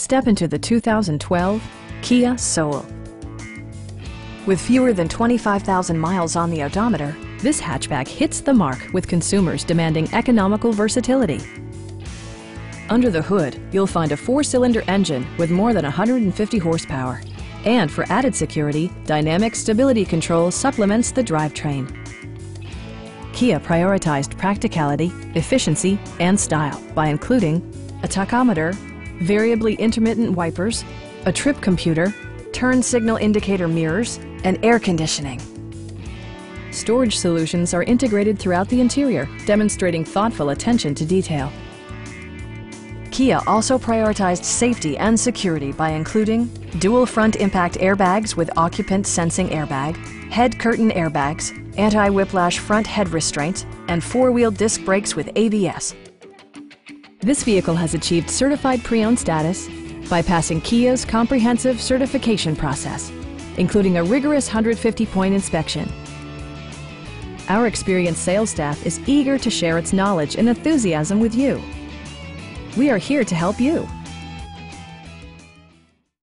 Step into the 2012 Kia Soul. With fewer than 25,000 miles on the odometer, this hatchback hits the mark with consumers demanding economical versatility. Under the hood, you'll find a 4-cylinder engine with more than 150 horsepower. And for added security, dynamic stability control supplements the drivetrain. Kia prioritized practicality, efficiency, and style by including a tachometer, variably intermittent wipers, a trip computer, turn signal indicator mirrors, and air conditioning. Storage solutions are integrated throughout the interior, demonstrating thoughtful attention to detail. Kia also prioritized safety and security by including dual front impact airbags with occupant sensing airbag, head curtain airbags, anti-whiplash front head restraints, and 4-wheel disc brakes with ABS. This vehicle has achieved certified pre-owned status by passing Kia's comprehensive certification process, including a rigorous 150-point inspection. Our experienced sales staff is eager to share its knowledge and enthusiasm with you. We are here to help you.